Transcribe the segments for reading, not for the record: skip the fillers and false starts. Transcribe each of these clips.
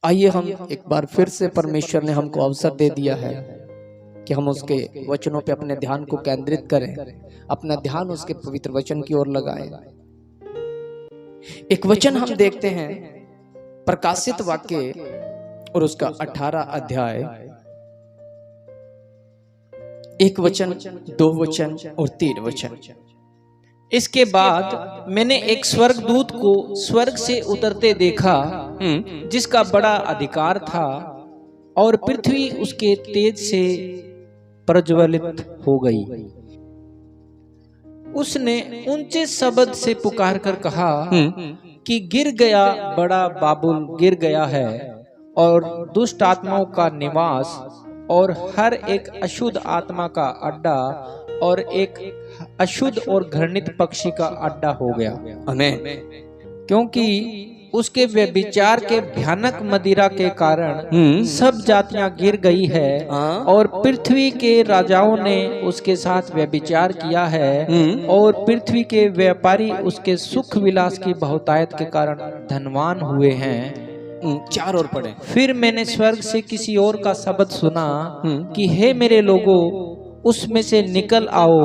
आइए हम एक बार फिर से, परमेश्वर ने हमको अवसर दे दिया है कि हम उसके वचनों पे अपने ध्यान को केंद्रित करें, अपना ध्यान उसके पवित्र वचन की ओर लगाएं। एक वचन हम देखते हैं प्रकाशित वाक्य और उसका 18 अध्याय, एक वचन, दो वचन और 3 वचन। इसके बाद मैंने एक स्वर्गदूत को स्वर्ग से उतरते देखा, जिसका बड़ा अधिकार था, और पृथ्वी उसके तेज से प्रज्वलित हो गई। उसने ऊंचे शब्द से पुकार कर कहा कि गिर गया, बड़ा बाबुल गिर गया है, और दुष्ट आत्माओं का निवास, और हर एक अशुद्ध आत्मा का अड्डा, और एक अशुद्ध और घृणित पक्षी का अड्डा हो गया। आमीन। क्योंकि उसके व्यभिचार के भयानक मदिरा के कारण सब जातियां गिर गई है, और पृथ्वी के राजाओं ने उसके साथ व्यभिचार किया है, और पृथ्वी के व्यापारी उसके सुख विलास की बहुतायत के कारण धनवान हुए हैं। 4 और पढ़े। फिर मैंने स्वर्ग से किसी और का शब्द सुना कि हे मेरे लोगों, उसमें से निकल आओ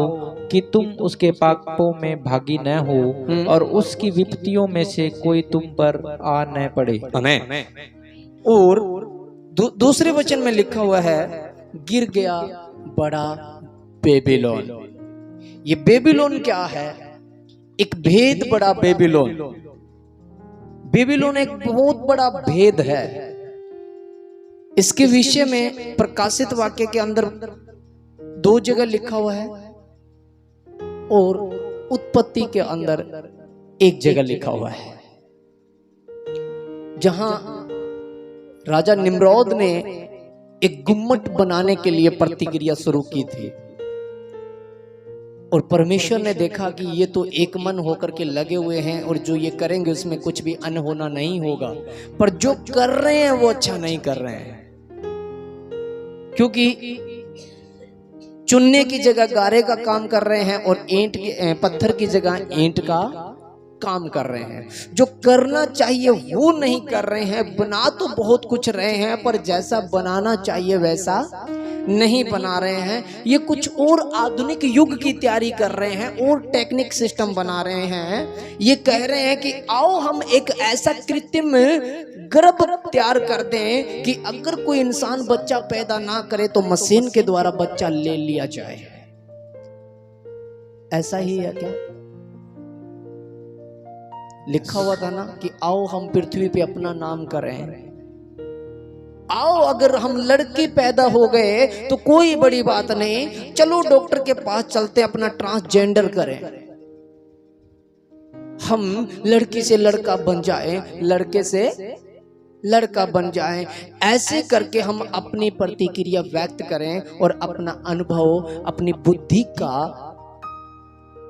कि तुम उसके पापों में भागी न हो, और उसकी विपत्तियों में से कोई तुम पर आ न पड़े। आमीन। और दूसरे वचन में लिखा हुआ है, गिर गया बड़ा बेबीलोन। ये बेबीलोन क्या है? एक भेद बड़ा बेबीलोन। बेबीलोन एक बहुत बड़ा भेद है। इसके विषय में प्रकाशित वाक्य के अंदर 2 जगह लिखा हुआ है, और उत्पत्ति के अंदर 1 जगह लिखा हुआ है, जहां राजा निम्रोद ने एक गुम्मट बनाने के लिए प्रतिक्रिया शुरू की थी, और परमेश्वर ने देखा कि ये तो एक मन होकर के लगे हुए हैं, और जो ये करेंगे उसमें कुछ भी अनहोना नहीं होगा, पर जो कर रहे हैं वो अच्छा नहीं कर रहे हैं, क्योंकि चुनने की जगह गारे का काम कर रहे हैं, और पत्थर की जगह ईंट का काम कर रहे हैं। जो करना चाहिए वो नहीं कर रहे हैं। बना तो बहुत कुछ रहे हैं, पर जैसा बनाना चाहिए वैसा नहीं बना रहे हैं। ये कुछ और आधुनिक युग की तैयारी कर रहे हैं, और टेक्निक सिस्टम बना रहे हैं। ये कह रहे हैं कि आओ हम एक ऐसा कृत्रिम गर्भ तैयार कर दें कि अगर कोई इंसान बच्चा पैदा ना करे तो मशीन के द्वारा बच्चा ले लिया जाए। ऐसा ही है क्या? लिखा हुआ था ना कि आओ हम पृथ्वी पे अपना नाम करें। आओ अगर हम लड़के पैदा हो गए तो कोई बड़ी बात नहीं, चलो डॉक्टर के पास चलते अपना ट्रांसजेंडर करें। हम लड़की से लड़का बन जाए, लड़के से लड़का बन जाए। ऐसे करके हम अपनी प्रतिक्रिया व्यक्त करें और अपना अनुभव, अपनी बुद्धि का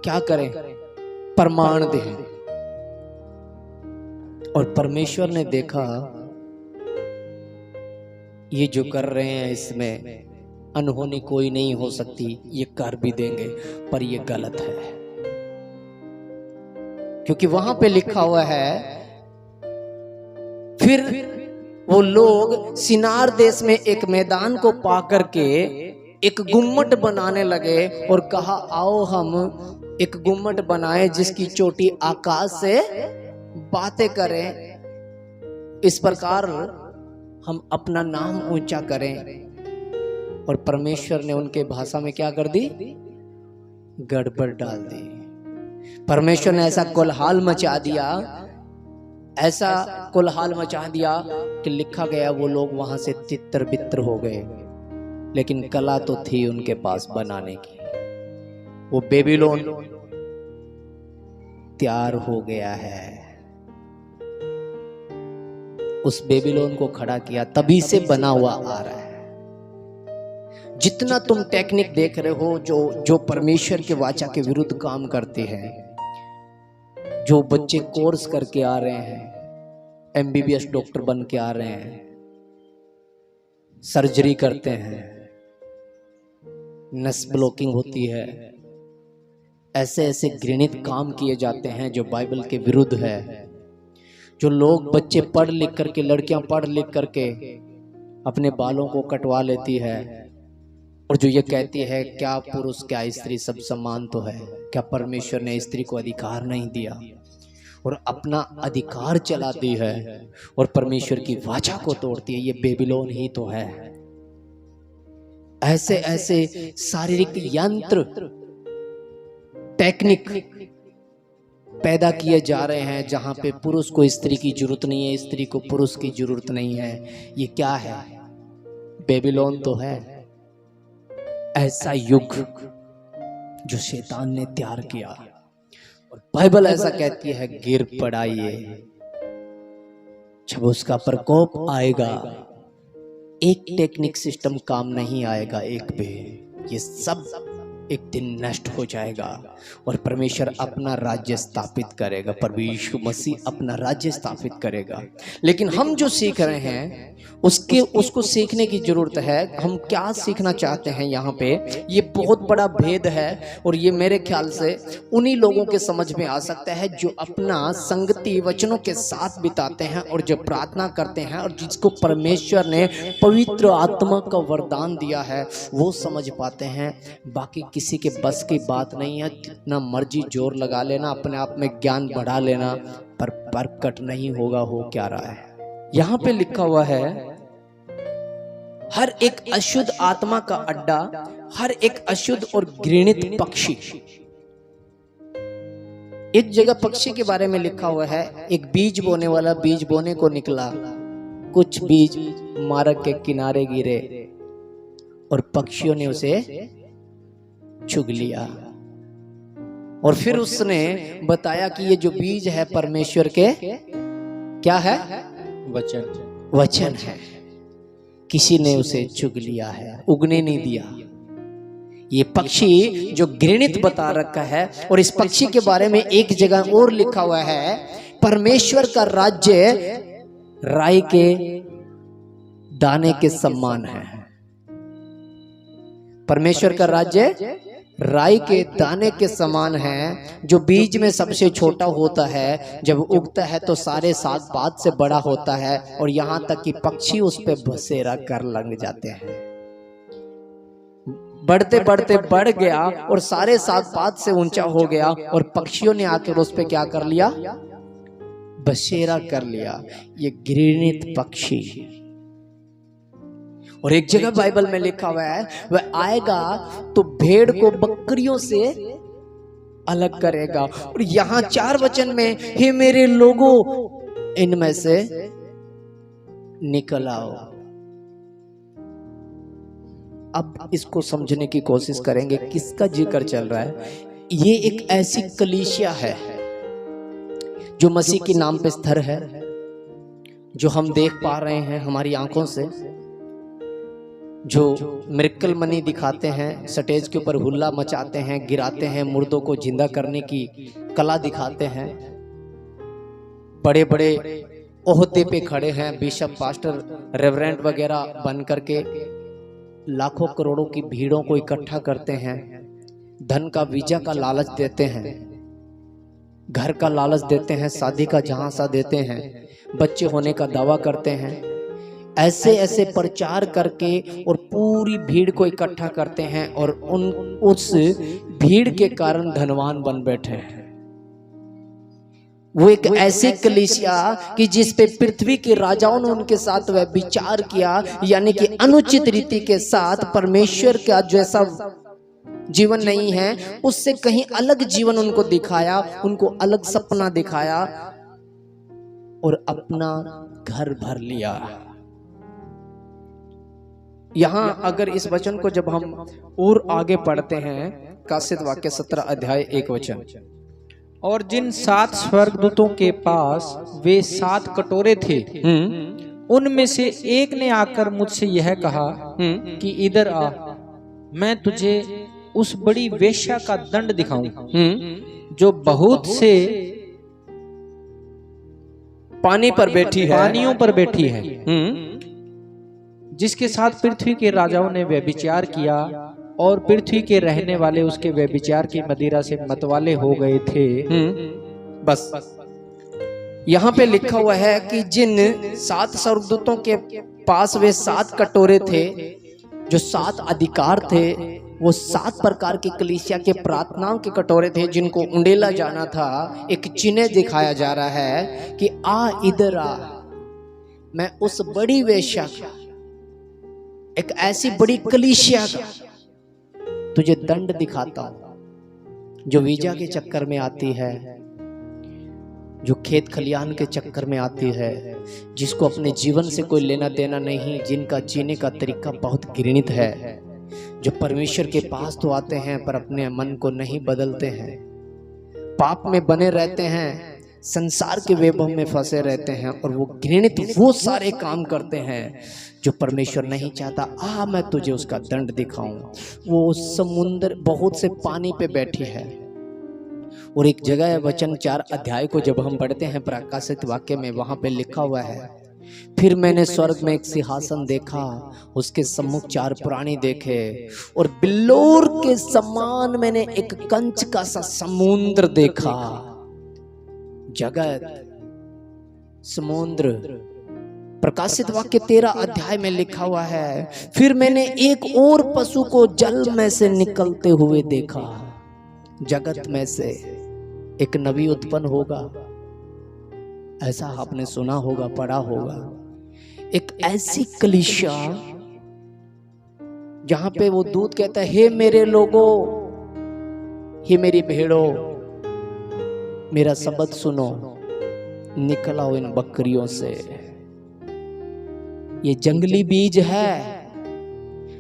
क्या करें? प्रमाण दें। और परमेश्वर ने देखा ये जो कर रहे हैं इसमें अनहोनी कोई नहीं हो सकती, ये कर भी देंगे, पर ये गलत है। क्योंकि वहां पे लिखा हुआ है, फिर वो लोग सिनार देश में एक मैदान को पा करके एक गुम्मट बनाने लगे, और कहा आओ हम एक गुम्मट बनाएं जिसकी चोटी आकाश से बातें करें। इस प्रकार हम अपना नाम ऊंचा करें। और परमेश्वर ने उनके भाषा में क्या कर दी? गड़बड़ डाल दी। परमेश्वर ने ऐसा कोलाहल मचा दिया, ऐसा कोलाहल मचा दिया कि लिखा गया वो लोग वहां से तितर बितर हो गए। लेकिन कला तो थी उनके पास बनाने की। वो बेबीलोन तैयार हो गया है। उस बेबीलोन को खड़ा किया, तभी से बना हुआ आ रहा है। जितना तुम टेक्निक देख रहे हो जो परमेश्वर के वाचा के विरुद्ध काम करते हैं, जो बच्चे कोर्स करके आ रहे हैं, एमबीबीएस डॉक्टर बन के आ रहे हैं, सर्जरी करते हैं, नस ब्लॉकिंग होती है, ऐसे ऐसे घृणित काम किए जाते हैं जो बाइबल के विरुद्ध है। जो लोग बच्चे पढ़ लिख करके, लड़कियां पढ़ लिख करके अपने बालों को कटवा लेती है और जो ये कहती है क्या पुरुष क्या स्त्री सब समान तो है, क्या परमेश्वर ने स्त्री को अधिकार नहीं दिया और अपना अधिकार चलाती है और परमेश्वर की वाचा को तोड़ती है, ये बेबीलोन ही तो है। ऐसे ऐसे शारीरिक यंत्र टेक्निक पैदा किए जा रहे हैं जहां पे पुरुष को स्त्री की जरूरत नहीं है, स्त्री को पुरुष की जरूरत नहीं है। ये क्या है? बेबीलोन तो है। ऐसा युग जो शैतान ने तैयार किया और बाइबल ऐसा कहती है गिर पड़ाइए, जब उसका प्रकोप आएगा एक टेक्निक सिस्टम काम नहीं आएगा एक पे, ये सब एक दिन नष्ट हो जाएगा और परमेश्वर अपना राज्य स्थापित करेगा, प्रभु यीशु मसीह अपना राज्य स्थापित करेगा। लेकिन हम जो सीख रहे हैं उसको सीखने की जरूरत है। हम क्या सीखना चाहते हैं यहाँ पे, ये बहुत बड़ा भेद है और ये मेरे ख्याल से उन्हीं लोगों के समझ में आ सकता है जो अपना संगति वचनों के साथ बिताते हैं और जो प्रार्थना करते हैं और जिसको परमेश्वर ने पवित्र आत्मा का वरदान दिया है वो समझ पाते हैं। बाकी किसी के बस की बात नहीं है, जितना मर्जी जोर लगा लेना, अपने आप में ज्ञान बढ़ा लेना, पर प्रकट नहीं होगा हो क्या रहा है। यहाँ पे लिखा हुआ है हर एक अशुद्ध आत्मा का अड्डा, हर एक अशुद्ध और घृणित पक्षी। एक जगह पक्षी के बारे में लिखा हुआ है, एक बीज बोने वाला बीज बोने को निकला, कुछ बीज मार्ग के किनारे गिरे और पक्षियों ने उसे चुग लिया। और फिर उसने बताया कि ये जो बीज है परमेश्वर के क्या है? वचन है। किसी ने उसे चुग लिया है, उगने नहीं दिया। ये पक्षी जो घृणित बता रखा है। और इस पक्षी के बारे में एक जगह और लिखा हुआ है, परमेश्वर का राज्य राई के दाने के समान है। परमेश्वर का राज्य राई के दाने के समान है, जो बीज में सबसे छोटा होता है, जब उगता है तो सारे साग पात से बड़ा होता है और यहाँ तक कि पक्षी उस पे बसेरा कर लग जाते हैं। बढ़ते बढ़ते बढ़ गया और सारे साग पात से ऊंचा हो गया और पक्षियों ने आकर उस पे क्या कर लिया? बसेरा कर लिया। ये घृणित पक्षी। और एक जगह बाइबल में लिखा हुआ है वह आएगा तो भेड़ को बकरियों से अलग करेगा। और यहाँ 4 वचन में, हे मेरे लोगों इनमें से निकल आओ। अब इसको समझने की कोशिश करेंगे किसका जिक्र चल रहा है। ये एक ऐसी कलीसिया है जो मसीह के नाम पे स्थिर है, जो हम देख पा रहे हैं हमारी आंखों से, जो मिरेकल मनी दिखाते हैं, स्टेज के ऊपर हुल्ला मचाते हैं, गिराते हैं, मुर्दों को जिंदा करने की कला दिखाते हैं, बड़े बड़े ओहदे पे खड़े हैं, बिशप पास्टर रेवरेंट वगैरह बन करके लाखों करोड़ों की भीड़ों को इकट्ठा करते हैं, धन का वीजा का लालच देते हैं, घर का लालच देते हैं, शादी का झांसा देते हैं, बच्चे होने का दावा करते हैं। ऐसे ऐसे प्रचार करके और पूरी भीड़ को इकट्ठा करते हैं और उस भीड़ के कारण धनवान बन बैठे हैं। वो एक ऐसी कलीसिया कि जिस पे पृथ्वी के राजाओं ने उनके साथ वह विचार किया, यानी कि अनुचित रीति के साथ परमेश्वर का जैसा जीवन नहीं है उससे कहीं अलग जीवन उनको दिखाया, उनको अलग सपना दिखाया और अपना घर भर लिया। यहाँ अगर इस वचन को जब हम और आगे पढ़ते हैं, कासिद वाक्य 17 अध्याय 1 वचन, और जिन 7 स्वर्गदूतों के पास वे 7 कटोरे थे, उनमें से एक ने आकर मुझसे यह कहा कि इधर आ, मैं तुझे उस बड़ी वेश्या का दंड दिखाऊं जो बहुत से पानी पर बैठी है, पानियों पर बैठी है, जिसके साथ पृथ्वी के राजाओं ने व्यभिचार किया और पृथ्वी के रहने वाले उसके व्यभिचार की मदिरा से मतवाले हो गए थे। बस यहाँ पे लिखा हुआ है कि जिन 7 स्वर्गदूतों के पास वे 7 कटोरे थे, जो 7 अधिकार थे, वो 7 प्रकार की कलीसिया के प्रार्थनाओं के कटोरे थे जिनको उंडेला जाना था। एक चिन्ह दिखाया जा रहा है कि आ इधर आ, मैं उस बड़ी वेश्या का, एक ऐसी बड़ी कलीसिया का तुझे दंड दिखाता हूं, जो वीजा के चक्कर में आती है, जो खेत खलियान के चक्कर में आती है, जिसको अपने जीवन से कोई लेना देना नहीं, जिनका जीने का तरीका बहुत घृणित है, जो परमेश्वर के पास तो आते हैं पर अपने मन को नहीं बदलते हैं, पाप में बने रहते हैं, संसार के वैभव में फंसे रहते हैं और वो घृणित वो सारे काम करते हैं जो परमेश्वर नहीं चाहता। आ मैं तुझे उसका दंड दिखाऊं। वो समुद्र बहुत से पानी पे बैठी है और एक जगह है, वचन 4 अध्याय को जब हम पढ़ते हैं प्रकाशित वाक्य में, वहां पे लिखा हुआ है, फिर मैंने स्वर्ग में एक सिंहासन देखा, उसके सम्मुख 4 प्राणी देखे और बिल्लोर के समान मैंने एक कंच का सा समुद्र देखा। जगत, समुद्र, प्रकाशित वाक्य 13 अध्याय में लिखा हुआ है, फिर मैंने एक और पशु को जल में से निकलते हुए देखा। जगत में से एक नबी उत्पन्न होगा, ऐसा आपने सुना होगा, पढ़ा होगा। एक ऐसी कलीसिया जहां पे वो दूत कहता है, हे मेरे लोगों, हे मेरी भेड़ों, मेरा शब्द सुनो, निकल आओ इन बकरियों से। ये जंगली बीज है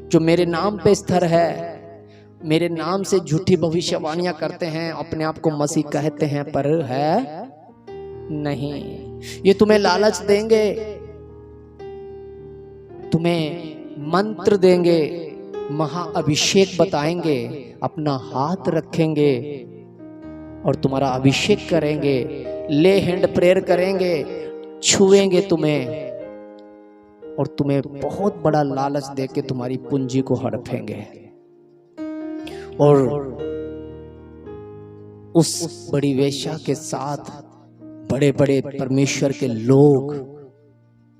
जो मेरे नाम पे स्थिर है, मेरे नाम से झूठी भविष्यवाणियां करते हैं, अपने आप को मसीह कहते हैं पर है नहीं। ये तुम्हें लालच देंगे, तुम्हें मंत्र देंगे, महाअभिषेक बताएंगे, अपना हाथ रखेंगे और तुम्हारा अभिषेक करेंगे, ले हैंड प्रेयर करेंगे, छुएंगे तुम्हें और तुम्हें बहुत बड़ा लालच देके तुम्हारी पूंजी को हड़पेंगे। और उस बड़ी वेश्या के साथ बड़े बड़े परमेश्वर के लोग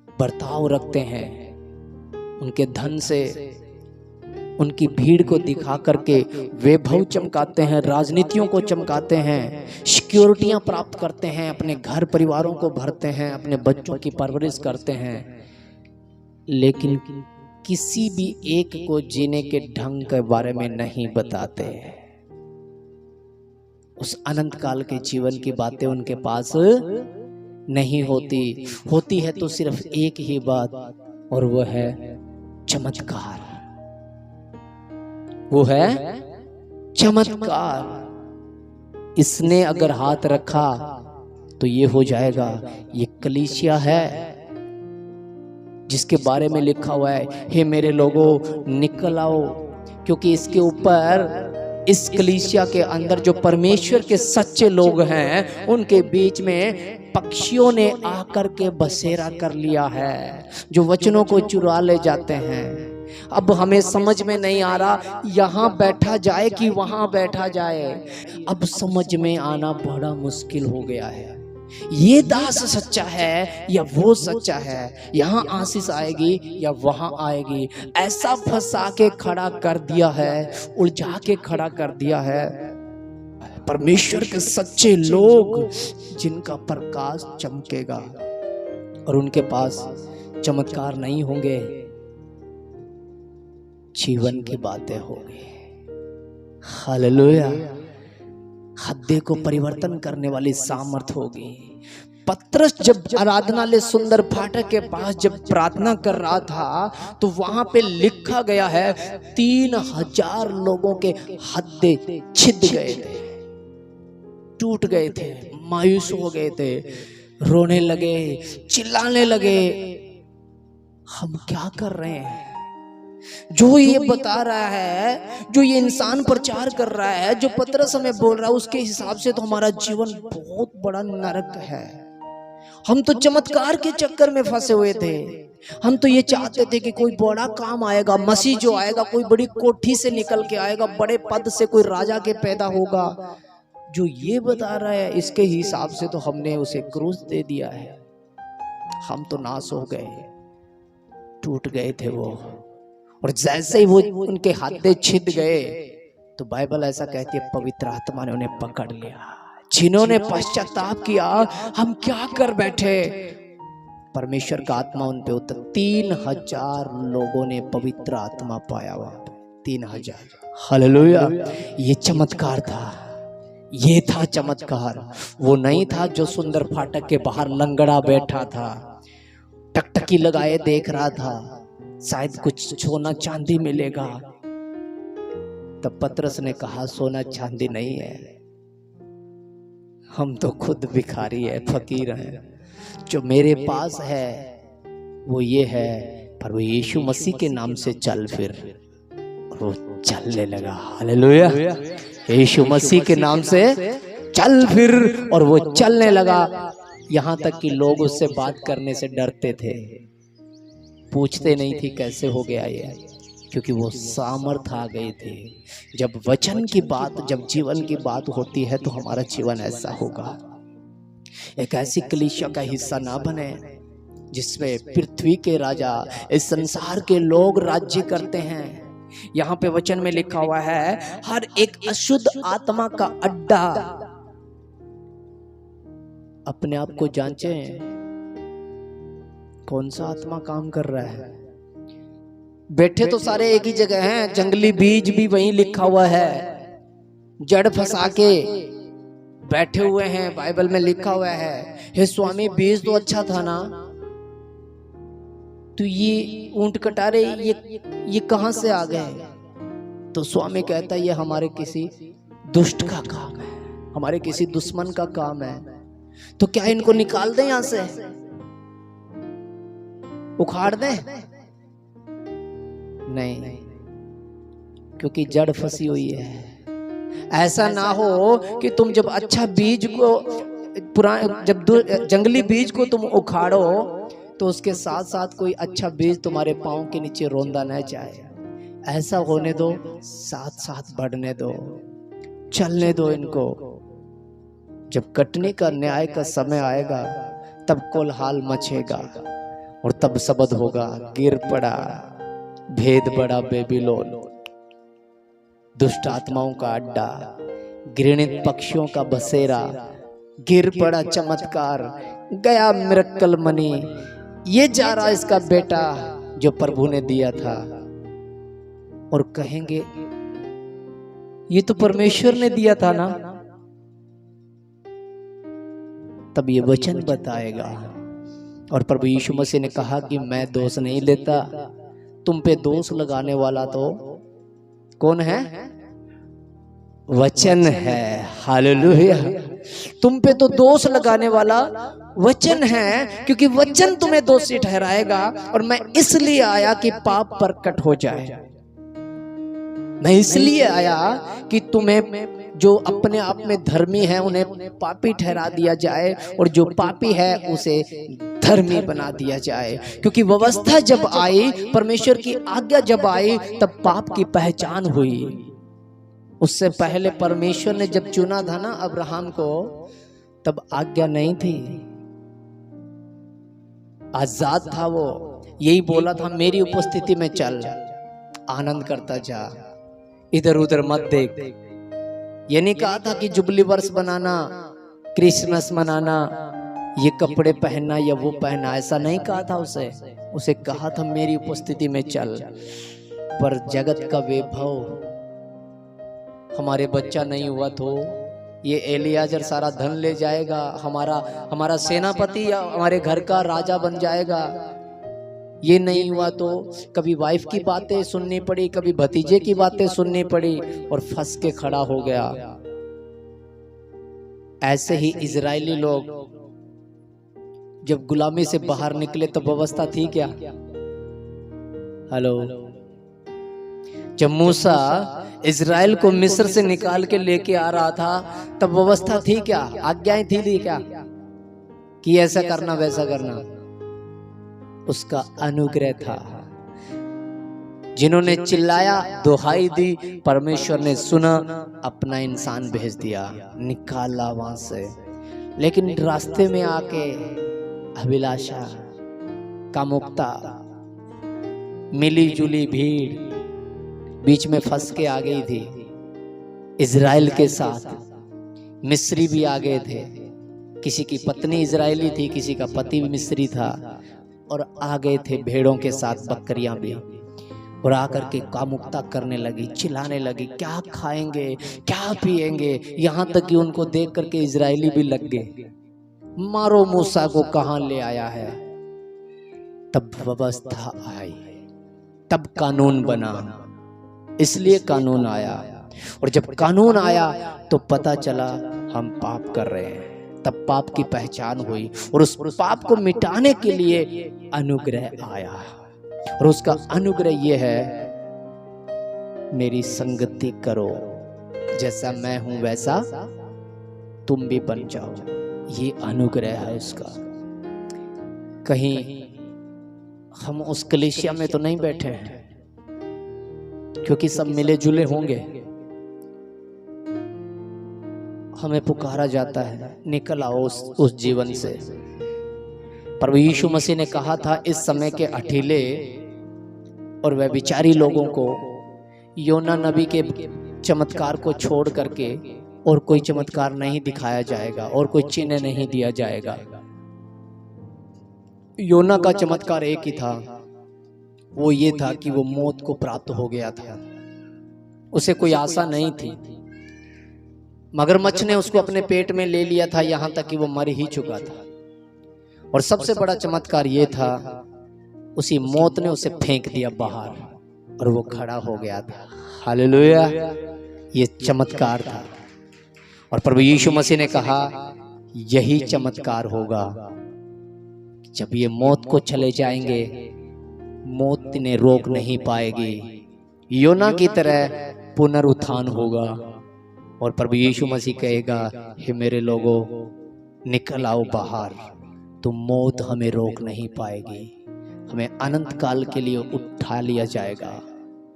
बर्ताव रखते हैं, उनके धन से, उनकी भीड़ को दिखा करके वैभव चमकाते हैं, राजनीतियों को चमकाते हैं, सिक्योरिटियां प्राप्त करते हैं, अपने घर परिवारों को भरते हैं, अपने बच्चों की परवरिश करते हैं, लेकिन किसी भी एक को जीने के ढंग के बारे में नहीं बताते। उस अनंत काल के जीवन की बातें उनके पास नहीं होती, होती है तो सिर्फ एक ही बात, और वो है चमत्कार। वो है चमत्कार। इसने अगर हाथ रखा तो ये हो जाएगा। ये कलीसिया है जिसके बारे में लिखा हुआ है, हे मेरे लोगों निकल आओ, क्योंकि इसके ऊपर, इस कलीसिया के अंदर जो परमेश्वर के सच्चे लोग हैं, उनके बीच में पक्षियों ने आकर के बसेरा कर लिया है, जो वचनों को चुरा ले जाते हैं। अब हमें समझ में नहीं आ रहा यहां बैठा जाए कि वहां बैठा जाए। अब समझ में आना बड़ा मुश्किल हो गया है। ये दास सच्चा है या वो सच्चा है, यहाँ आशीष आएगी या वहां आएगी। ऐसा फंसा के खड़ा कर दिया है, उलझा के खड़ा कर दिया है। परमेश्वर के सच्चे लोग जिनका प्रकाश चमकेगा और उनके पास चमत्कार नहीं होंगे, जीवन की बातें होंगी। हालेलुया। हृदय को परिवर्तन करने वाली सामर्थ होगी। पतरस जब आराधनालय सुंदर फाटक के पास जब प्रार्थना कर रहा था, तो वहां पे लिखा गया है 3000 लोगों के हृदय छिद गए थे, टूट गए थे, मायूस हो गए थे, रोने लगे, चिल्लाने लगे, हम क्या कर रहे हैं। जो ये बता रहा है, जो ये इंसान प्रचार कर रहा है, जो पतरस हमें बोल रहा है, उसके हिसाब से तो हमारा जीवन बहुत बड़ा नरक है। हम तो चमत्कार के चक्कर में फंसे हुए थे। हम तो ये चाहते थे कि कोई बड़ा काम आएगा, मसीह जो आएगा कोई बड़ी कोठी से निकल के आएगा, बड़े पद से कोई राजा के पैदा होगा, जो ये बता रहा है इसके हिसाब से तो हमने उसे क्रूस दे दिया है, हम तो नाश हो गए, टूट गए थे वो। और जैसे ही वो उनके हाथे छिद गए तो बाइबल ऐसा कहती है पवित्र आत्मा ने उन्हें पकड़ लिया। जिन्होंने पश्चाताप किया हम क्या कर बैठे, परमेश्वर का आत्मा उन पे उतर। 3000 लोगों ने पवित्र आत्मा पाया वहां पे, 3000। हालेलुया। ये चमत्कार था, ये था चमत्कार। वो नहीं था जो सुंदर फाटक के बाहर लंगड़ा बैठा था, टकटकी लगाए देख रहा था, शायद कुछ सोना चांदी मिलेगा। तब पतरस ने कहा सोना चांदी नहीं है, हम तो खुद भिखारी है, फकीर हैं। जो मेरे पास है वो ये है, पर वो यीशु मसीह के नाम से चल फिर। और वो चलने लगा। हालेलुया। यीशु मसीह के नाम से चल फिर, और वो चलने लगा। यहाँ तक कि लोग उससे बात करने से डरते थे, पूछते नहीं थी कैसे हो गया ये, क्योंकि वो सामर्थ आ गई थी। जब वचन की बात, जब जीवन की बात होती है तो हमारा जीवन ऐसा होगा। एक ऐसी कलीसिया का हिस्सा ना बने जिसमें पृथ्वी के राजा, इस संसार के लोग राज्य करते हैं। यहाँ पे वचन में लिखा हुआ है हर एक अशुद्ध आत्मा का अड्डा। अपने आप को जांचें, कौन सा आत्मा काम कर रहा है। बैठे तो सारे एक ही जगह हैं, जंगली बीज भी वहीं लिखा हुआ है, जड़ फंसा के बैठे हुए हैं। बाइबल में लिखा हुआ है हे स्वामी बीज तो अच्छा था ना, तो ये ऊंट कटारे ये कहां से आ गए। तो स्वामी कहता है ये हमारे किसी दुष्ट का काम है, हमारे किसी दुश्मन का काम है। तो क्या इनको निकाल दें यहां से, उखाड़ दें? नहीं, क्योंकि जड़ फंसी हुई है। ऐसा ना हो कि तुम जब अच्छा बीज को जब जंगली बीज को तुम उखाड़ो तो उसके साथ साथ कोई अच्छा बीज तुम्हारे पांव के नीचे रोंदा न जाए। ऐसा होने दो, साथ साथ बढ़ने दो, चलने दो इनको। जब कटने का न्याय का समय आएगा तब कोलाहल मचेगा और तब शब्द होगा गिर पड़ा भेद बड़ा बेबीलोन, दुष्ट आत्माओं का अड्डा, घृणित पक्षियों का बसेरा, गिर पड़ा चमत्कार, गया मिरेकल मनी, ये जा रहा इसका बेटा जो प्रभु ने दिया था। और कहेंगे ये तो परमेश्वर ने दिया था ना। तब ये वचन बताएगा। और प्रभु यीशु मसीह ने कहा कि मैं दोष नहीं लेता, तुम पे दोष लगाने वाला तो कौन है? वचन है। हालेलुया। तुम पे तो दोष लगाने वाला वचन है, क्योंकि वचन तुम्हें दोषी ठहराएगा। और मैं इसलिए आया कि पाप प्रकट हो जाए। मैं इसलिए आया कि तुम्हें जो अपने आप में धर्मी है उन्हें पापी ठहरा दिया जाए, और जो पापी है उसे धर्मी बना दिया जाए। क्योंकि व्यवस्था जब आई, परमेश्वर की आज्ञा जब आई, तब पाप की पहचान हुई। उससे पहले परमेश्वर ने जब चुना था ना अब्राहम को, तब आज्ञा नहीं थी, आजाद था वो। यही बोला था मेरी उपस्थिति में चल, आनंद करता जा, इधर उधर मत देख। ये नहीं कहा था कि जुबली वर्ष बनाना, क्रिसमस मनाना, ये कपड़े पहनना या वो पहनना, ऐसा नहीं कहा था उसे कहा था मेरी उपस्थिति में चल। पर जगत का वैभव, हमारे बच्चा नहीं हुआ तो ये एलियाजर सारा धन ले जाएगा, हमारा सेनापति या हमारे घर का राजा बन जाएगा। ये नहीं हुआ तो कभी वाइफ की बातें सुननी पड़ी, कभी भतीजे की बातें सुननी पड़ी, और फंस के खड़ा हो गया। ऐसे ही इजरायली लोग जब गुलामी से बाहर निकले तो व्यवस्था थी क्या? हेलो। जब मूसा इजराइल को मिस्र से निकाल के लेके आ रहा था तब व्यवस्था थी क्या? आज्ञाएं थी क्या कि ऐसा करना वैसा करना? उसका अनुग्रह था। जिन्होंने चिल्लाया, दुहाई दी, परमेश्वर ने सुना, अपना इंसान भेज दिया, निकाला वहां से। लेकिन रास्ते में आके अभिलाषा, कामुकता, मिली जुली भीड़ बीच में फंस के आ गई थी। इजराइल के साथ मिस्री भी आ गए थे। किसी की पत्नी इजरायली थी, किसी का पति भी मिस्री था, और आ गए थे भेड़ों के साथ बकरियां भी। और आकर के कामुकता करने लगी, चिल्लाने लगी, क्या खाएंगे, क्या पिएंगे। यहां तक कि उनको देख करके इजरायली भी लग गए, मारो मूसा को, कहां ले आया है। तब व्यवस्था आई, तब कानून बना। इसलिए कानून आया, और जब कानून आया तो पता चला हम पाप कर रहे हैं। तब पाप की पहचान हुई, और उस पाप को मिटाने के लिए अनुग्रह आया। और उसका अनुग्रह यह है, मेरी संगति करो, जैसा मैं हूं वैसा तुम भी बन जाओ। ये अनुग्रह है उसका। कहीं हम उस कलीसिया में तो नहीं बैठे हैं, क्योंकि सब मिले जुले होंगे। हमें पुकारा जाता है, निकल आओ उस जीवन से। प्रभु यीशु मसीह ने कहा था, इस समय के अठीले और व्यभिचारी लोगों को योना नबी के चमत्कार को छोड़ करके और कोई चमत्कार नहीं दिखाया जाएगा, और कोई चिन्ह नहीं दिया जाएगा। योना का चमत्कार एक ही था, वो ये था कि वो मौत को प्राप्त हो गया था। उसे कोई आशा नहीं थी। मगरमच्छ ने उसको अपने पेट में ले लिया था, यहां तक कि वो मर ही चुका था। और सबसे बड़ा चमत्कार ये था, उसी मौत ने उसे फेंक दिया बाहर, और वो खड़ा हो गया था। हालेलुया, ये चमत्कार था। और प्रभु यीशु मसीह ने कहा, यही चमत्कार होगा, जब ये मौत को चले जाएंगे, मौत इन्हें रोक नहीं पाएगी। योना की तरह पुनरुत्थान होगा, और प्रभु यीशु मसीह कहेगा, हे मेरे लोगों, निकल आओ बाहर, तो मौत हमें रोक नहीं पाएगी, हमें अनंत काल के लिए उठा लिया जाएगा।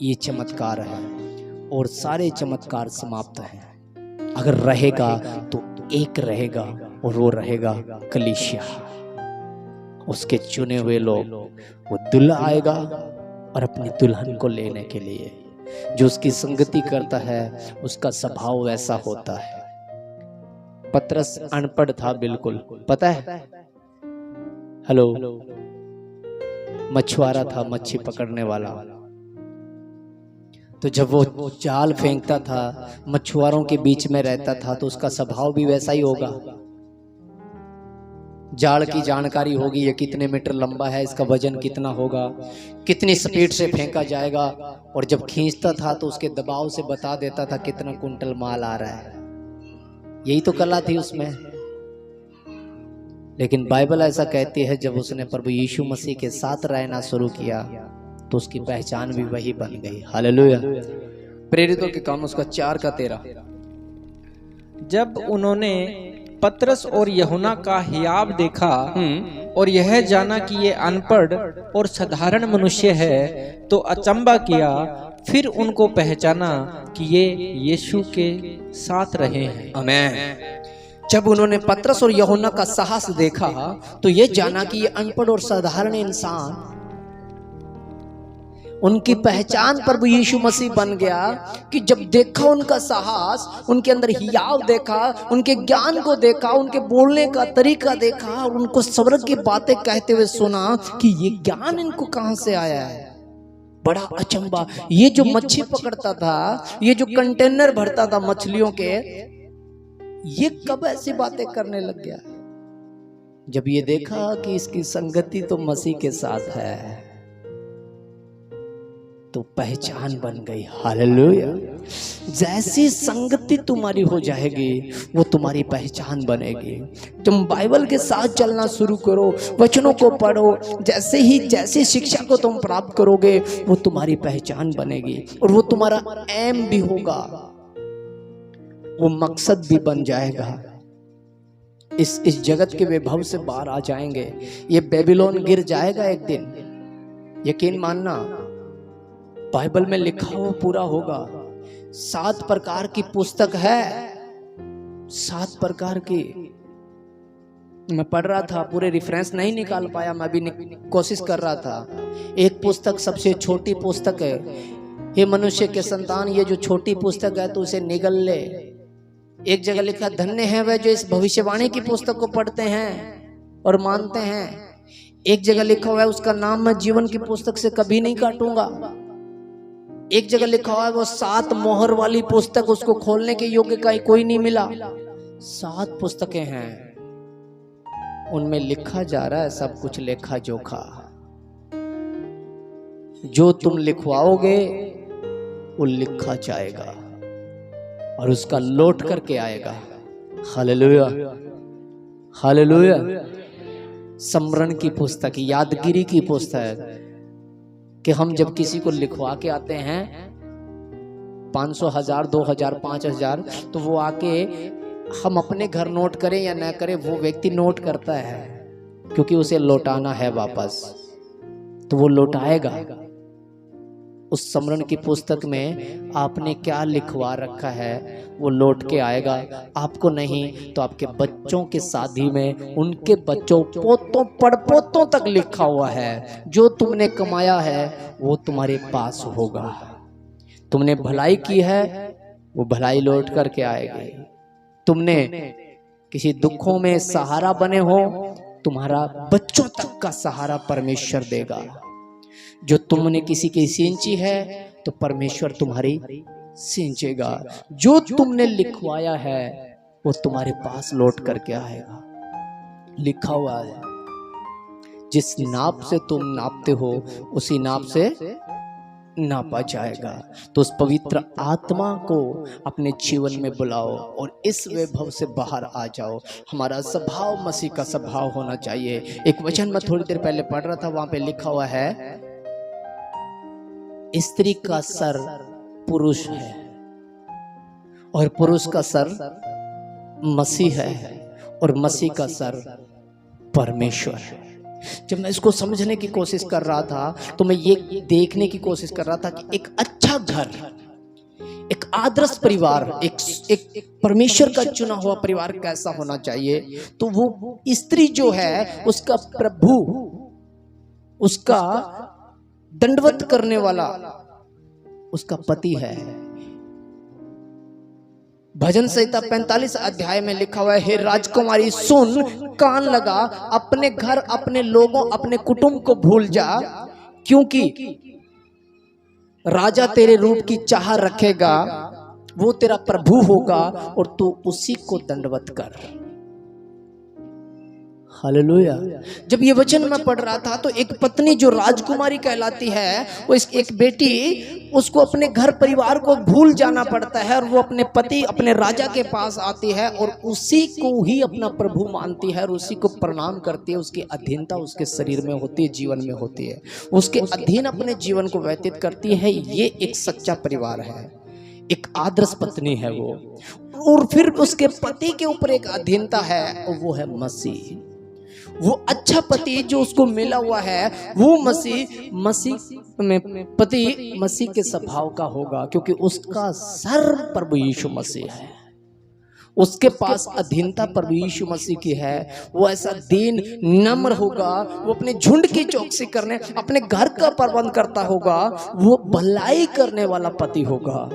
ये चमत्कार है, और सारे चमत्कार समाप्त हैं। अगर रहेगा तो एक रहेगा, और वो रहेगा कलीसिया, उसके चुने हुए लोग। वो दुल्हा आएगा और अपनी दुल्हन को लेने के लिए। जो उसकी संगति करता है, उसका स्वभाव वैसा होता है। पतरस अनपढ़ था बिल्कुल, पता है? हेलो, मछुआरा था, मच्छी पकड़ने वाला। तो जब वो जाल फेंकता था, मछुआरों के बीच में रहता था, तो उसका स्वभाव भी वैसा ही होगा। जाल की जानकारी होगी, ये कितने मीटर लंबा है, इसका वजन कितना होगा, कितनी स्पीड से फेंका जाएगा। और जब खींचता था तो उसके दबाव से बता देता था कितना कुंटल माल आ रहा है। यही तो कला थी उसमें। लेकिन बाइबल ऐसा कहती है, जब उसने प्रभु यीशु मसीह के साथ रहना शुरू किया, तो उसकी पहचान भी वही बन गई। हालेलुया। प्रेरितों के काम उसका 4:13। जब उन्होंने पतरस और यूहन्ना का हियाव देखा और यह जाना कि ये अनपढ़ और साधारण मनुष्य है, तो अचंबा किया। फिर उनको पहचाना कि ये यीशु के साथ रहे हैं। आमीन। जब उन्होंने पतरस और यूहन्ना का साहस देखा, तो ये जाना कि ये अनपढ़ और साधारण इंसान, उनकी पहचान प्रभु यीशु मसीह बन गया। कि जब देखा उनका साहस, उनके अंदर हियाव देखा, उनके ज्ञान को देखा, उनके बोलने का तरीका देखा, और उनको स्वर्ग की बातें कहते हुए सुना कि ये ज्ञान इनको कहां से आया है। बड़ा अचंबा। ये जो मच्छी पकड़ता था, ये जो कंटेनर भरता था मछलियों के, ये कब ऐसी बातें करने लग गया? जब ये देखा कि इसकी संगति तो मसीह के साथ है, तो पहचान बन गई। हालेलुया। जैसी संगति तुम्हारी हो जाएगी, वो तुम्हारी पहचान बनेगी। तुम बाइबल के साथ चलना शुरू करो, वचनों को पढ़ो, जैसी शिक्षा को तुम प्राप्त करोगे, वो तुम्हारी पहचान बनेगी, और वो तुम्हारा एम भी होगा, वो मकसद भी बन जाएगा। इस जगत के वैभव से बाहर आ जाएंगे। ये बेबीलोन गिर जाएगा एक दिन, यकीन मानना। बाइबल में लिखा हुआ पूरा होगा। 7 प्रकार की पुस्तक है, 7 प्रकार की। मैं पढ़ रहा था, पूरे रेफरेंस नहीं निकाल पाया, मैं भी कोशिश कर रहा था। एक पुस्तक सबसे छोटी पुस्तक है, हे मनुष्य के संतान, ये जो छोटी पुस्तक है तो उसे निगल ले। एक जगह लिखा, धन्य है वह जो इस भविष्यवाणी की पुस्तक को पढ़ते हैं और मानते हैं। एक जगह लिखा हुआ है, उसका नाम मैं जीवन की पुस्तक से कभी नहीं काटूंगा। एक जगह लिखा हुआ है, वो 7 मोहर वाली पुस्तक, उसको खोलने के योग्य का कोई नहीं मिला। 7 पुस्तकें हैं, उनमें लिखा जा रहा है सब कुछ लेखा जोखा। जो तुम लिखवाओगे वो लिखा जाएगा और उसका लौट करके आएगा। Hallelujah, hallelujah. स्मरण की पुस्तक, यादगिरी की पुस्तक, कि हम जब किसी को लिखवा के आते हैं 500, 1000, 2000, 5000, तो वो आके हम अपने घर नोट करें या ना करें, वो व्यक्ति नोट करता है, क्योंकि उसे लौटाना है वापस, तो वो लौटाएगा। उस स्मरण की पुस्तक में आपने क्या लिखवा रखा है वो लौट के आएगा। आपको नहीं तो आपके बच्चों के शादी में, उनके बच्चों, पोतों, पड़पोतों तक लिखा हुआ है। जो तुमने कमाया है वो तुम्हारे पास होगा। तुमने भलाई की है वो भलाई लौट करके आएगी। तुमने किसी दुखों में सहारा बने हो, तुम्हारा बच्चों तक का सहारा परमेश्वर देगा। जो तुमने किसी की सींची है तो परमेश्वर तुम्हारी सींचेगा। जो तुमने लिखवाया है वो तुम्हारे पास लौट करके आएगा। लिखा हुआ है, जिस नाप से तुम नापते हो उसी नाप से नापा जाएगा। तो उस पवित्र आत्मा को अपने जीवन में बुलाओ और इस वैभव से बाहर आ जाओ। हमारा स्वभाव मसीह का स्वभाव होना चाहिए। एक वचन में थोड़ी देर पहले पढ़ रहा था, वहां पे लिखा हुआ है, स्त्री का सर पुरुष है और पुरुष का सर मसीह है और मसीह का सर परमेश्वर है। जब मैं इसको समझने की कोशिश कर रहा था तो मैं ये देखने की कोशिश कर रहा था कि एक अच्छा घर, एक आदर्श परिवार, एक परमेश्वर का चुना हुआ परिवार कैसा होना चाहिए। तो वो स्त्री जो है उसका प्रभु, उसका दंडवत करने वाला उसका पति है। भजन संहिता 45 अध्याय में लिखा हुआ है, हे राजकुमारी सुन, कान लगा, अपने घर, अपने लोगों, अपने कुटुंब को भूल जा, क्योंकि राजा तेरे रूप की चाह रखेगा, वो तेरा प्रभु होगा और तू उसी को दंडवत कर। हालेलुया। जब ये वचन मैं पढ़ रहा था तो एक पत्नी जो राजकुमारी कहलाती है, वो एक बेटी, उसको अपने घर परिवार को भूल जाना पड़ता है और वो अपने पति, अपने राजा के पास आती है और उसी को ही अपना प्रभु मानती है और उसी को प्रणाम करती है। उसकी अधीनता उसके शरीर में होती है, जीवन में होती है, उसके अधीन अपने जीवन को व्यतीत करती है। ये एक सच्चा परिवार है, एक आदर्श पत्नी है वो। और फिर उसके पति के ऊपर एक अधीनता है और वो है मसीह। वो अच्छा पति जो उसको मिला हुआ है वो मसीह में पति मसीह के स्वभाव का होगा, क्योंकि उसका सर प्रभु यीशु मसीह है। उसके पास अधीनता प्रभु यीशु मसीह की है। वो ऐसा दीन नम्र होगा, वो अपने झुंड की चौकसी करने, अपने घर का प्रबंध करता होगा। वो भलाई करने वाला पति होगा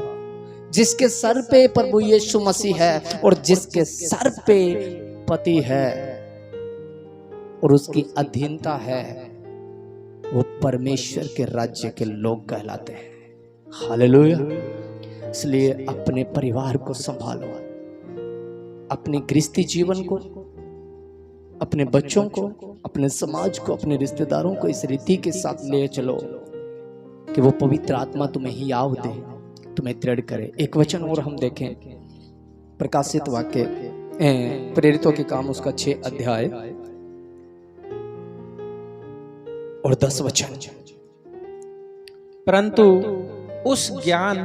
जिसके सर पे प्रभु यीशु मसीह है और जिसके सर पे पति है और उसकी अधीनता है, वो परमेश्वर के राज्य के लोग कहलाते हैं। हालेलुया। इसलिए अपने परिवार को संभालो, अपने गृहस्थी जीवन को, अपने बच्चों को, अपने समाज को, अपने रिश्तेदारों को इस रीति के साथ ले चलो कि वो पवित्र आत्मा तुम्हें हियाव दे, तुम्हें दृढ़ करे। एक वचन और हम देखें, प्रकाशित वाक्य, प्रेरितों के काम उसका 6 अध्याय और 10 वचन। परंतु उस ज्ञान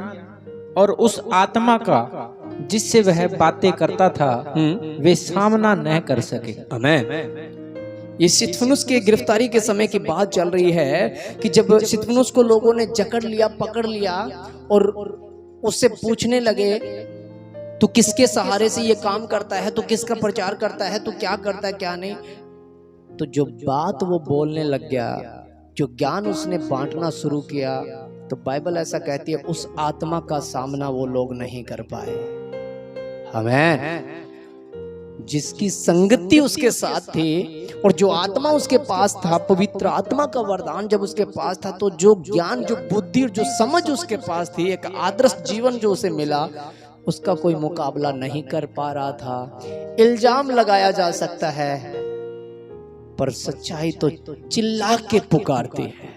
और उस आत्मा का जिससे वह बातें करता था वे सामना न कर सके। आमेन। ये स्तिफनुस के गिरफ्तारी के समय की बात चल रही है कि जब स्तिफनुस को लोगों ने जकड़ लिया, पकड़ लिया और उससे पूछने लगे तू किसके सहारे से ये काम करता है, तू किसका प्रचार करता है, तू क्या करता है क्या नहीं। तो जो बात वो बोलने लग गया, जो ज्ञान उसने बांटना शुरू किया, तो बाइबल ऐसा कहती है उस आत्मा का सामना वो लोग नहीं कर पाए। आमीन। जिसकी संगति उसके साथ थी और जो आत्मा उसके पास था, पवित्र आत्मा का वरदान जब उसके पास था, तो जो ज्ञान, जो बुद्धि, जो समझ उसके पास थी, एक आदर्श जीवन जो उसे मिला, उसका कोई मुकाबला नहीं कर पा रहा था। इल्जाम लगाया जा सकता है, पर सच्चाई तो चिल्ला के पुकारती है,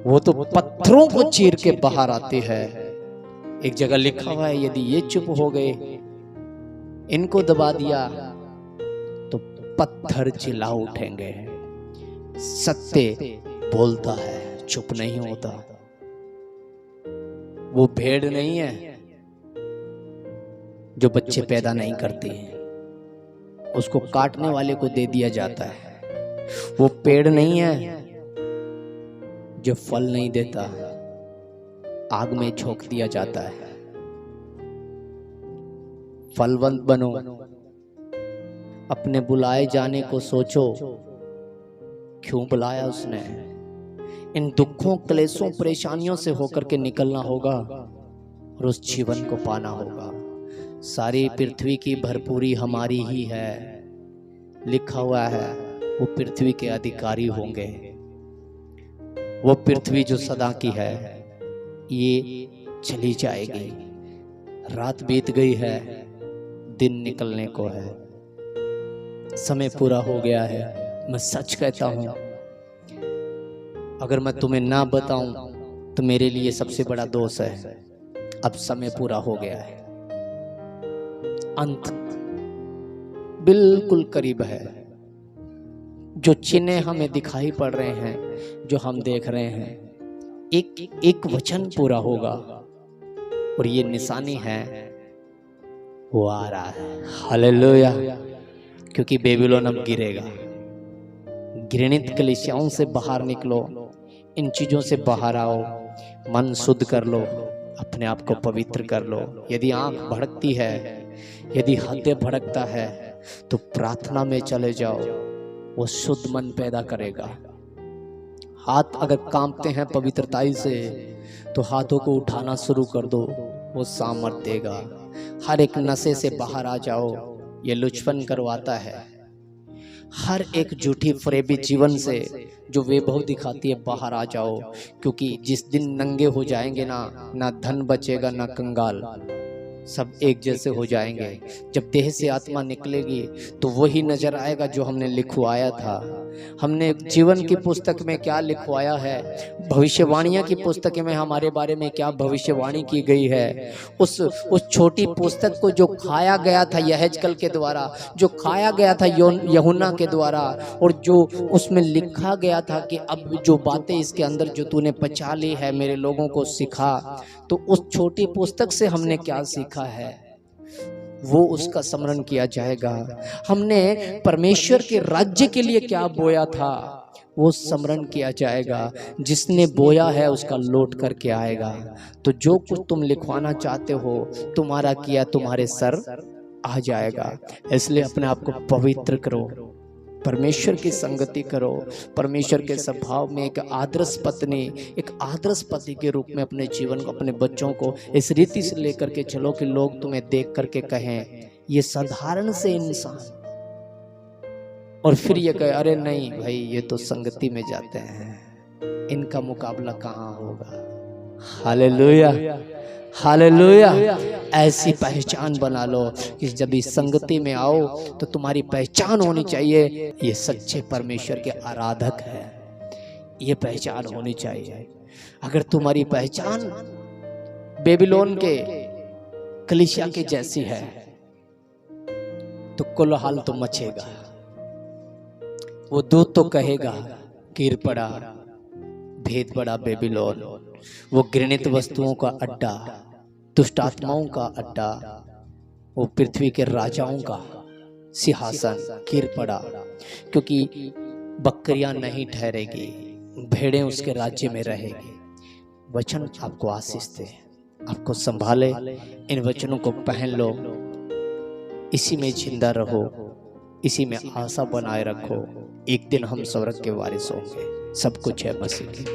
वो तो पत्थरों को चीर के बाहर आती है। एक जगह लिखा हुआ है, यदि ये चुप हो गए, इनको दबा दिया, तो पत्थर चिल्ला उठेंगे। सत्य बोलता है, चुप नहीं होता। वो भेड़ नहीं है जो बच्चे पैदा नहीं करती है, उसको काटने वाले को दे दिया जाता है। वो पेड़ नहीं है जो फल नहीं देता, आग में झोंक दिया जाता है। फलवंत बनो, अपने बुलाए जाने को सोचो, क्यों बुलाया उसने। इन दुखों, क्लेशों, परेशानियों से होकर के निकलना होगा और उस जीवन को पाना होगा। सारी पृथ्वी की भरपूरी हमारी ही है, लिखा हुआ है वो पृथ्वी के अधिकारी होंगे। वो पृथ्वी जो सदा की है, ये चली जाएगी। रात बीत गई है, दिन निकलने को है, समय पूरा हो गया है। मैं सच कहता हूं, अगर मैं तुम्हें ना बताऊं तो मेरे लिए सबसे बड़ा दोष है। अब समय पूरा हो गया है, अंत बिल्कुल करीब है। जो चिन्ह हमें दिखाई पड़ रहे हैं, जो हम देख रहे हैं, एक वचन पूरा होगा और ये निशानी है, वो आ रहा है। हालेलुया। क्योंकि बेबीलोन अब गिरेगा। घृणित कलीसियाओं से बाहर निकलो, इन चीजों से बाहर आओ, मन शुद्ध कर लो, अपने आप को पवित्र कर लो। यदि आंख भड़कती है, यदि हृदय भड़कता है, तो प्रार्थना में चले जाओ, वो शुद्ध मन पैदा करेगा। हाथ अगर कांपते हैं पवित्रताई से, तो हाथों को उठाना शुरू कर दो, वो सामर्थ देगा। हर एक नशे से बाहर आ जाओ, ये लुचपन करवाता है। हर एक झूठी फरेबी जीवन से जो वैभव दिखाती है, बाहर आ जाओ। क्योंकि जिस दिन नंगे हो जाएंगे ना धन बचेगा, ना कंगाल, सब एक जैसे हो जाएंगे। जब देह से आत्मा निकलेगी तो वही नजर आएगा जो हमने लिखवाया था। हमने जीवन की पुस्तक में क्या लिखवाया है, भविष्यवाणियां की पुस्तक में हमारे बारे में क्या भविष्यवाणी की गई है। उस छोटी पुस्तक को जो खाया गया था यहेजकल के द्वारा, जो खाया गया था यूहन्ना के द्वारा, और जो उसमें लिखा गया था कि अब जो बातें इसके अंदर जो तूने पचा ली है, मेरे लोगों को सिखा। तो उस छोटी पुस्तक से हमने क्या सीखा है, वो उसका स्मरण किया जाएगा। हमने परमेश्वर के राज्य के लिए क्या बोया था, वो स्मरण किया जाएगा। जिसने बोया है उसका लौट करके आएगा। तो जो कुछ तुम लिखवाना चाहते हो, तुम्हारा किया तुम्हारे सर आ जाएगा। इसलिए अपने आप को पवित्र करो, परमेश्वर की संगति करो, परमेश्वर के स्वभाव में एक आदर्श पत्नी, एक आदर्श पति के रूप में अपने जीवन को, अपने बच्चों को इस रीति से लेकर के चलो कि लोग तुम्हें देख करके कहें ये साधारण से इंसान, और फिर ये कहे अरे नहीं भाई ये तो संगति में जाते हैं, इनका मुकाबला कहाँ होगा। Hallelujah, hallelujah. ऐसी पहचान बना लो कि जब इस संगति में आओ तो तुम्हारी पहचान होनी चाहिए, ये सच्चे परमेश्वर के आराधक है, ये पहचान होनी चाहिए। अगर तुम्हारी पहचान बेबीलोन के कलीसिया के जैसी है तो कोलाहल तो मचेगा। वो दूत तो कहेगा गिर पड़ा, भेद पड़ा बेबीलोन, वो घृणित वस्तुओं का अड्डा, दुष्ट आत्माओं का अड्डा, वो पृथ्वी के राजाओं का सिंहासन गिर पड़ा, क्योंकि बकरियां नहीं ठहरेगी, भेड़ें उसके राज्य में रहेगी। वचन आपको आशीष दे, आपको संभाले, इन वचनों को पहन लो, इसी में जिंदा रहो, इसी में आशा बनाए रखो। एक दिन हम स्वर्ग के वारिस होंगे। सब कुछ है मसीह की।